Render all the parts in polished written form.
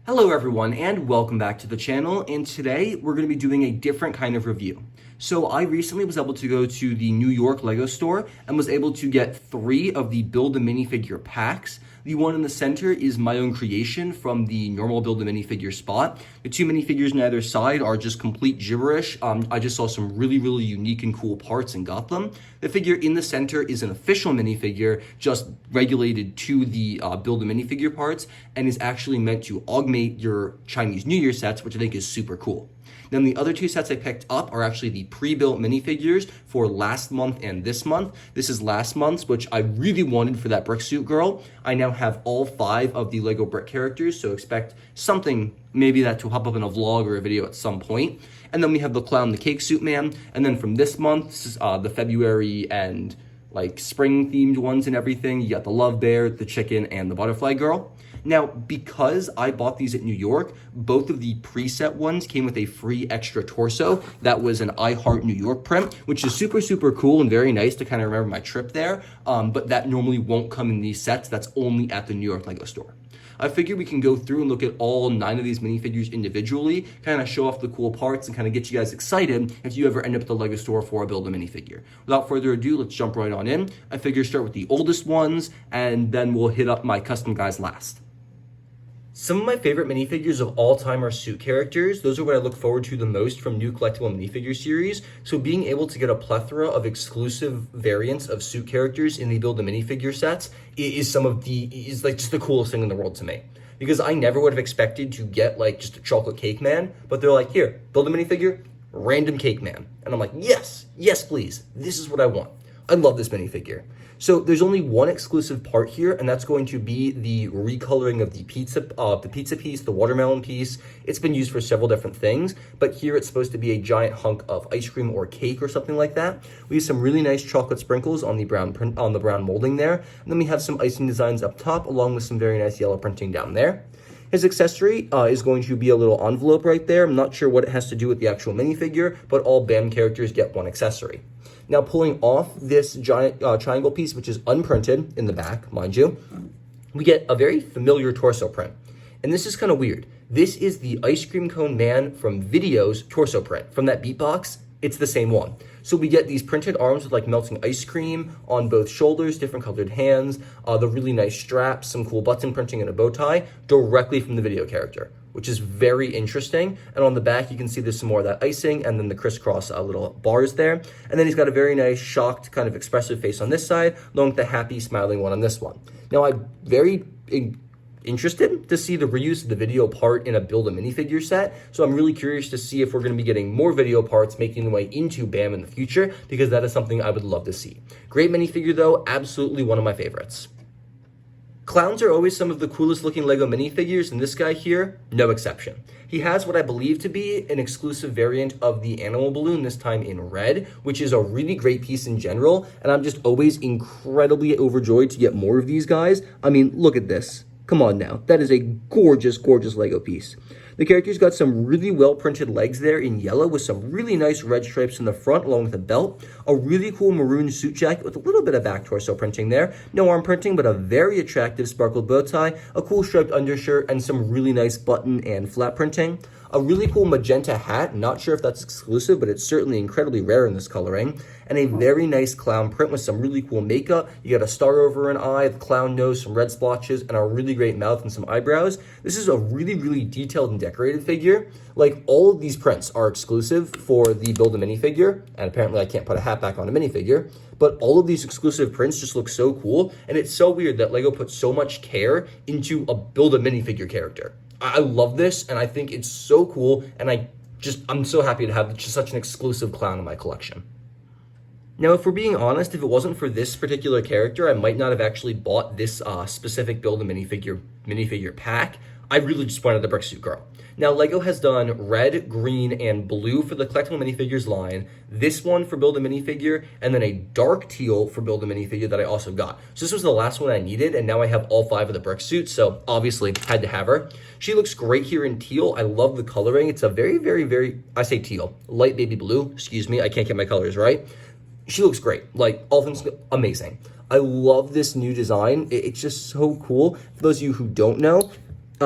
Hello everyone and welcome back to the channel, and today we're going to be doing a different kind of review. So I recently was able to go to the New York Lego store and was able to get 3 of the Build-a-Minifigure packs. The one in the center is my own creation from the normal Build-a-Minifigure spot. The 2 minifigures on either side are just complete gibberish. I just saw some really unique and cool parts and got them. The figure in the center is an official minifigure, just regulated to the Build-a-Minifigure parts, and is actually meant to augment your Chinese New Year sets, which I think is super cool. Then the other 2 sets I picked up are actually the pre-built minifigures for last month and this month. This is last month's, which I really wanted for that brick suit girl. I now have all 5 of the Lego brick characters, so expect something, maybe that to pop up in a vlog or a video at some point. And then we have the clown, the cake suit man. And then from this month, this is the February and like spring themed ones and everything. You got the love bear, the chicken, and the butterfly girl. Now, because I bought these at New York, both of the preset ones came with a free extra torso. That was an I Heart New York print, which is super cool and very nice to kind of remember my trip there. But that normally won't come in these sets. That's only at the New York Lego store. I figured we can go through and look at all 9 of these minifigures individually, kind of show off the cool parts and kind of get you guys excited if you ever end up at the Lego store for a Build-a-Minifigure. Without further ado, let's jump right on in. I figure start with the oldest ones, and then we'll hit up my custom guys last. Some of my favorite minifigures of all time are suit characters. Those are what I look forward to the most from new collectible minifigure series. So being able to get a plethora of exclusive variants of suit characters in the Build-a-Minifigure sets is like just the coolest thing in the world to me. Because I never would have expected to get like just a chocolate cake man, but they're like, here, build a minifigure, random cake man. And I'm like, yes, please. This is what I want. I love this minifigure. So there's only one exclusive part here, and that's going to be the recoloring of the pizza piece, the watermelon piece. It's been used for several different things, but here it's supposed to be a giant hunk of ice cream or cake or something like that. We have some really nice chocolate sprinkles on the brown molding there, and then we have some icing designs up top, along with some very nice yellow printing down there. His accessory is going to be a little envelope right there. I'm not sure what it has to do with the actual minifigure, but all BAM characters get one accessory. Now, pulling off this giant triangle piece, which is unprinted in the back, mind you, we get a very familiar torso print. And this is kind of weird. This is the ice cream cone man from Video's torso print. From that beatbox, it's the same one. So we get these printed arms with like melting ice cream on both shoulders, different colored hands, the really nice straps, some cool button printing, and a bow tie directly from the Video character, which is very interesting. And on the back, you can see there's some more of that icing and then the crisscross little bars there. And then he's got a very nice shocked kind of expressive face on this side, along with the happy smiling one on this one. Now, I'm very interested to see the reuse of the Video part in a Build-a-Minifigure set. So I'm really curious to see if we're going to be getting more Video parts making their way into BAM in the future, because that is something I would love to see. Great minifigure though, absolutely one of my favorites. Clowns are always some of the coolest looking Lego minifigures, and this guy here, no exception. He has what I believe to be an exclusive variant of the animal balloon, this time in red, which is a really great piece in general, and I'm just always incredibly overjoyed to get more of these guys. I mean, look at this. Come on now. That is a gorgeous Lego piece. The character's got some really well-printed legs there in yellow with some really nice red stripes in the front along with a belt. A really cool maroon suit jacket with a little bit of back torso printing there. No arm printing, but a very attractive sparkled bow tie, a cool striped undershirt, and some really nice button and flap printing. A really cool magenta hat, not sure if that's exclusive, but it's certainly incredibly rare in this coloring. And a very nice clown print with some really cool makeup. You got a star over an eye, the clown nose, some red splotches, and a really great mouth and some eyebrows. This is a really detailed and decorated figure. Like, all of these prints are exclusive for the Build-a-Minifigure, and apparently I can't put a hat back on a minifigure, but all of these exclusive prints just look so cool, and it's so weird that Lego put so much care into a Build-a-Minifigure character. I love this, and I think it's so cool, and I'm so happy to have just such an exclusive clown in my collection. Now, if we're being honest, if it wasn't for this particular character, I might not have actually bought this specific Build-a-Minifigure pack. I really just wanted the brick suit girl. Now, Lego has done red, green, and blue for the collectible minifigures line, this one for Build-a-Minifigure, and then a dark teal for Build-a-Minifigure that I also got. So this was the last one I needed, and now I have all 5 of the brick suits, so obviously had to have her. She looks great here in teal. I love the coloring. It's a very, I say teal, light baby blue, excuse me, I can't get my colors right. She looks great, like all things amazing. I love this new design. It's just so cool. For those of you who don't know,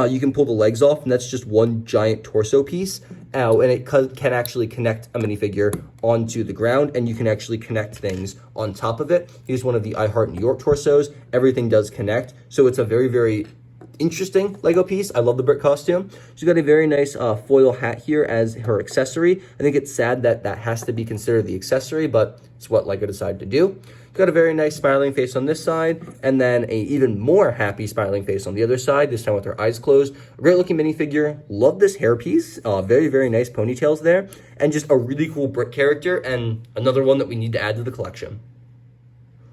you can pull the legs off, and that's just one giant torso piece. And it can actually connect a minifigure onto the ground, and you can actually connect things on top of it. Here's one of the I Heart New York torsos. Everything does connect, so it's a very, very interesting Lego piece. I love the brick costume. She's got a very nice foil hat here as her accessory. I think it's sad that that has to be considered the accessory, but it's what Lego decided to do. Got a very nice smiling face on this side, and then a even more happy smiling face on the other side, this time with her eyes closed. A great looking minifigure. Love this hairpiece. Very, very nice ponytails there, and just a really cool brick character, and another one that we need to add to the collection.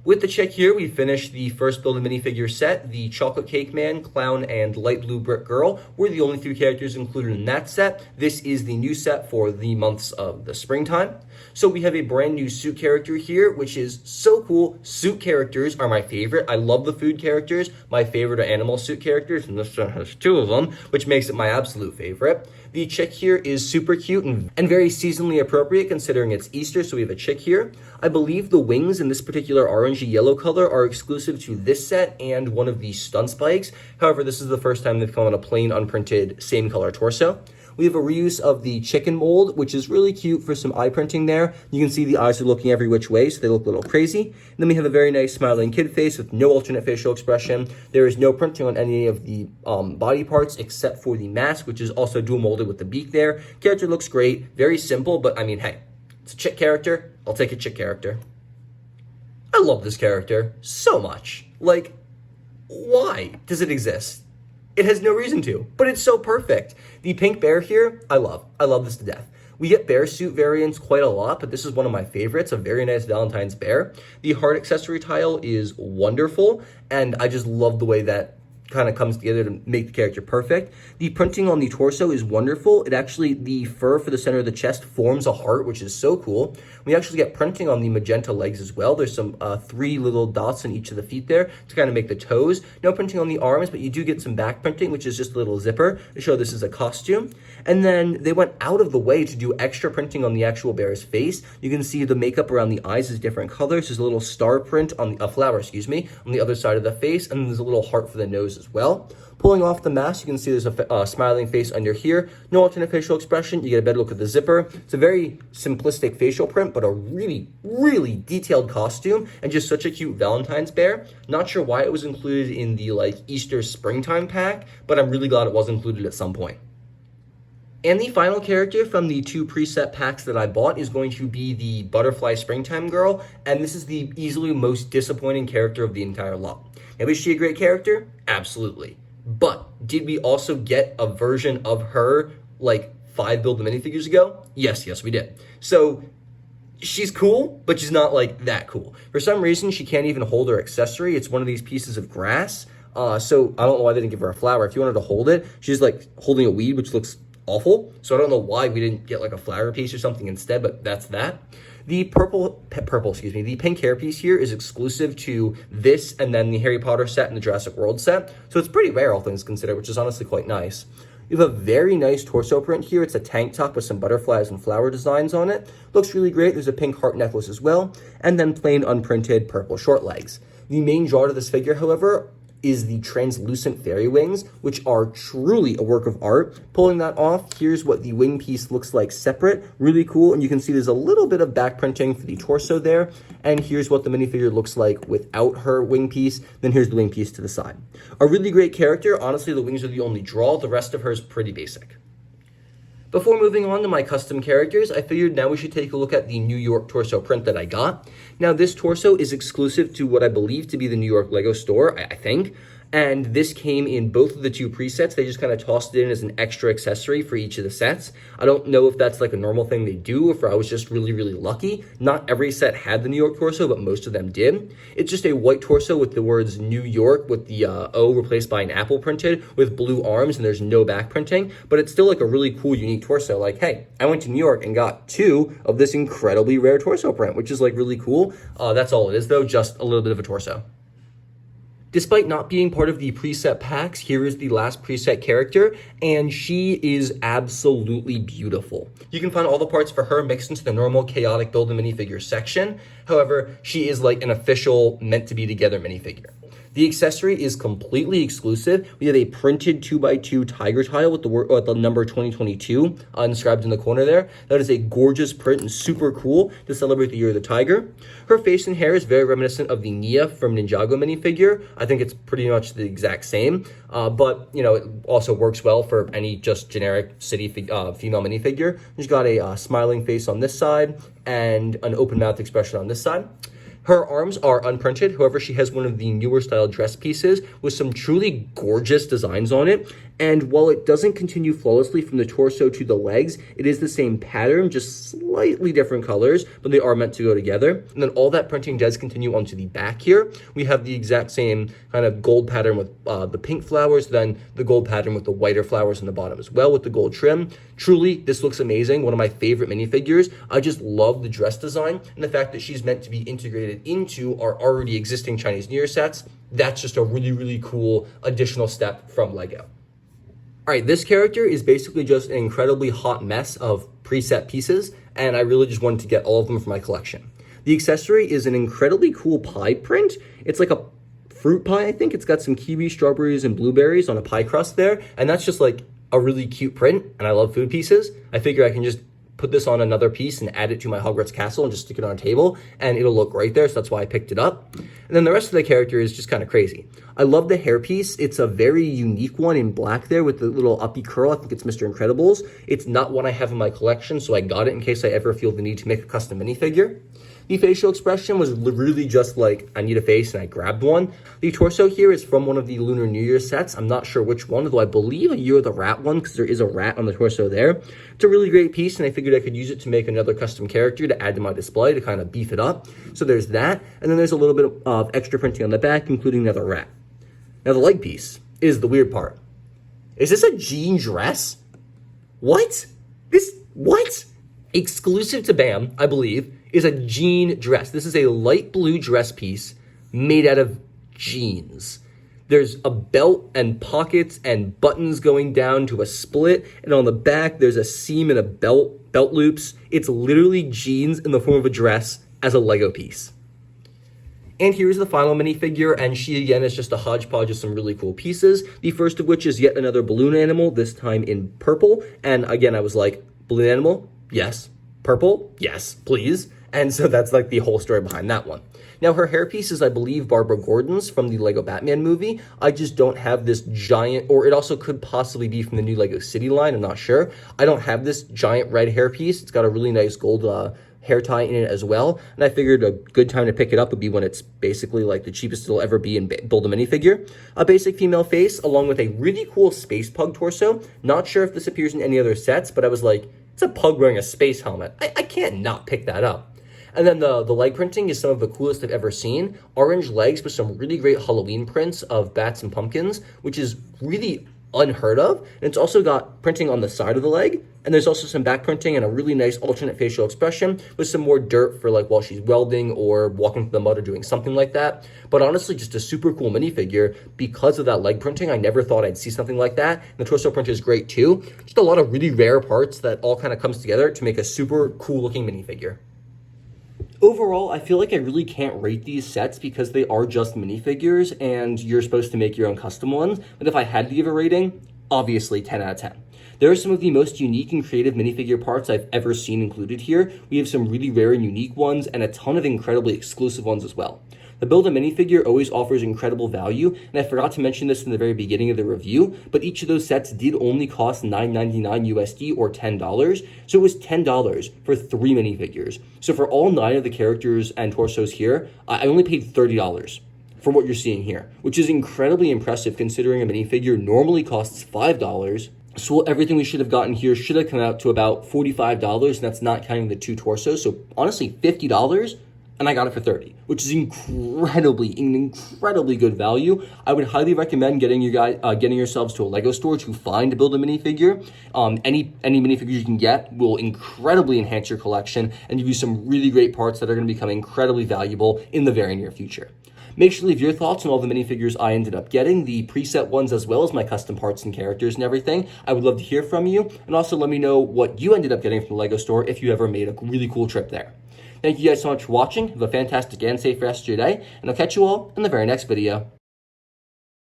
With the chick here, we finished the first Build-A-Minifigure set. The Chocolate Cake Man, Clown, and Light Blue Brick Girl were the only 3 characters included in that set. This is the new set for the months of the springtime. So we have a brand new suit character here, which is so cool. Suit characters are my favorite. I love the food characters. My favorite are animal suit characters, and this one has 2 of them, which makes it my absolute favorite. The chick here is super cute and very seasonally appropriate considering it's Easter, so we have a chick here. I believe the wings in this particular orangey yellow color are exclusive to this set and one of the stun spikes. However, this is the first time they've come on a plain unprinted same color torso. We have a reuse of the chicken mold, which is really cute for some eye printing there. You can see the eyes are looking every which way, so they look a little crazy. And then we have a very nice smiling kid face with no alternate facial expression. There is no printing on any of the body parts except for the mask, which is also dual molded with the beak there. Character looks great, very simple, but I mean, hey, it's a chick character. I'll take a chick character. I love this character so much. Like, why does it exist? It has no reason to, but it's so perfect. The pink bear here, I love. I love this to death. We get bear suit variants quite a lot, but this is one of my favorites, a very nice Valentine's bear. The heart accessory tile is wonderful, and I just love the way that kind of comes together to make the character perfect. The printing on the torso is wonderful. It actually, the fur for the center of the chest forms a heart, which is so cool. We actually get printing on the magenta legs as well. There's some 3 little dots on each of the feet there to kind of make the toes. No printing on the arms, but you do get some back printing, which is just a little zipper to show this is a costume. And then they went out of the way to do extra printing on the actual bear's face. You can see the makeup around the eyes is different colors. There's a little star print on a flower, on the other side of the face, and then there's a little heart for the nose as well. Pulling off the mask, you can see there's a smiling face under here. No alternate facial expression. You get a better look at the zipper. It's a very simplistic facial print, but a really, really detailed costume and just such a cute Valentine's bear. Not sure why it was included in the Easter springtime pack, but I'm really glad it was included at some point. And the final character from the 2 preset packs that I bought is going to be the Butterfly Springtime Girl, and this is the easily most disappointing character of the entire lot. Now, is she a great character? Absolutely. But did we also get a version of her 5 Build-A-Minifigures ago? Yes, we did. So she's cool, but she's not that cool. For some reason, she can't even hold her accessory. It's one of these pieces of grass. So I don't know why they didn't give her a flower. If you wanted to hold it, she's holding a weed, which looks awful. So I don't know why we didn't get a flower piece or something instead, but that's that. The the pink hair piece here is exclusive to this and then the Harry Potter set and the Jurassic World set. So it's pretty rare, all things considered, which is honestly quite nice. You have a very nice torso print here. It's a tank top with some butterflies and flower designs on it. Looks really great. There's a pink heart necklace as well, and then plain unprinted purple short legs. The main draw to this figure, however, is the translucent fairy wings, which are truly a work of art. Pulling that off, here's what the wing piece looks like separate. Really cool, and you can see there's a little bit of back printing for the torso there. And here's what the minifigure looks like without her wing piece. Then here's the wing piece to the side. A really great character. Honestly, the wings are the only draw. The rest of her is pretty basic. Before moving on to my custom characters, I figured now we should take a look at the New York torso print that I got. Now, this torso is exclusive to what I believe to be the New York Lego store, I think. And this came in both of the 2 presets. They just kind of tossed it in as an extra accessory for each of the sets. I don't know if that's a normal thing they do, or if I was just really, really lucky. Not every set had the New York torso, but most of them did. It's just a white torso with the words New York with the O replaced by an apple printed with blue arms, and there's no back printing. But it's still a really cool, unique torso. Hey, I went to New York and got 2 of this incredibly rare torso print, which is really cool. That's all it is though, just a little bit of a torso. Despite not being part of the preset packs, here is the last preset character, and she is absolutely beautiful. You can find all the parts for her mixed into the normal chaotic Build-A-Minifigure section. However, she is an official meant to be together minifigure. The accessory is completely exclusive. We have a printed 2x2 tiger tile with the number 2022 inscribed in the corner there. That is a gorgeous print and super cool to celebrate the year of the tiger. Her face and hair is very reminiscent of the Nia from Ninjago minifigure. I think it's pretty much the exact same, but you know, it also works well for any just generic city female minifigure. She's got a smiling face on this side and an open mouth expression on this side. Her arms are unprinted. However, she has one of the newer style dress pieces with some truly gorgeous designs on it. And while it doesn't continue flawlessly from the torso to the legs, it is the same pattern, just slightly different colors, but they are meant to go together. And then all that printing does continue onto the back here. We have the exact same kind of gold pattern with the pink flowers, then the gold pattern with the whiter flowers on the bottom as well with the gold trim. Truly, this looks amazing. One of my favorite minifigures. I just love the dress design and the fact that she's meant to be integrated into our already existing Chinese New Year sets. That's just a really, really cool additional step from LEGO. All right, this character is basically just an incredibly hot mess of preset pieces, and I really just wanted to get all of them for my collection. The accessory is an incredibly cool pie print. It's like a fruit pie, I think. It's got some kiwi, strawberries, and blueberries on a pie crust there, and that's just like a really cute print, and I love food pieces. I figure I can just put this on another piece and add it to my Hogwarts castle and just stick it on a table, and it'll look right there, so that's why I picked it up. And then the rest of the character is just kind of crazy. I love the hairpiece. It's a very unique one in black there with the little uppy curl. I think it's Mr. Incredibles. It's not one I have in my collection, so I got it in case I ever feel the need to make a custom minifigure. The facial expression was really just like, I need a face, and I grabbed one. The torso here is from one of the Lunar New Year sets. I'm not sure which one, though I believe a Year of the Rat one, because there is a rat on the torso there. It's a really great piece, and I figured I could use it to make another custom character to add to my display to kind of beef it up. So there's that, and then there's a little bit of extra printing on the back, including another rat. Now the leg piece is the weird part. Is this a jean dress? What? What? Exclusive to BAM, I believe, is a jean dress. This is a light blue dress piece made out of jeans. There's a belt and pockets and buttons going down to a split, and on the back there's a seam and a belt loops. It's literally jeans in the form of a dress as a Lego piece. And here's the final minifigure, and she again is just a hodgepodge of some really cool pieces. The first of which is yet another balloon animal, this time in purple. And again, I was like, balloon animal? Yes. Purple? Yes, please. And so that's like the whole story behind that one. Now her hairpiece is, I believe, Barbara Gordon's from the Lego Batman movie. I just don't have this giant, or it also could possibly be from the new Lego City line, I'm not sure. I don't have this giant red hairpiece. It's got a really nice gold hair tie in it as well. And I figured a good time to pick it up would be when it's basically like the cheapest it'll ever be in Build-a-Minifigure. A basic female face along with a really cool space pug torso. Not sure if this appears in any other sets, but I was like, it's a pug wearing a space helmet. I can't not pick that up. And then the leg printing is some of the coolest I've ever seen. Orange legs with some really great Halloween prints of bats and pumpkins, which is really unheard of. And it's also got printing on the side of the leg. And there's also some back printing and a really nice alternate facial expression with some more dirt for like while she's welding or walking through the mud or doing something like that. But honestly, just a super cool minifigure. Because of that leg printing, I never thought I'd see something like that. And the torso print is great too. Just a lot of really rare parts that all kind of comes together to make a super cool looking minifigure. Overall, I feel like I really can't rate these sets because they are just minifigures and you're supposed to make your own custom ones. But if I had to give a rating, obviously 10 out of 10. There are some of the most unique and creative minifigure parts I've ever seen included here. We have some really rare and unique ones and a ton of incredibly exclusive ones as well. The Build-A-Minifigure always offers incredible value, and I forgot to mention this in the very beginning of the review, but each of those sets did only cost $9.99 USD or $10, so it was $10 for 3 minifigures. So for all 9 of the characters and torsos here, I only paid $30 for what you're seeing here, which is incredibly impressive considering a minifigure normally costs $5. So everything we should have gotten here should have come out to about $45, and that's not counting the 2 torsos, so honestly $50. And I got it for $30, which is incredibly good value. I would highly recommend getting yourselves to a Lego store to find Build-A-Minifigure. Any minifigures you can get will incredibly enhance your collection and give you some really great parts that are going to become incredibly valuable in the very near future. Make sure to leave your thoughts on all the minifigures I ended up getting, the preset ones as well as my custom parts and characters and everything. I would love to hear from you, and also let me know what you ended up getting from the Lego store if you ever made a really cool trip there. Thank you guys so much for watching. Have a fantastic and safe rest of your day, and I'll catch you all in the very next video.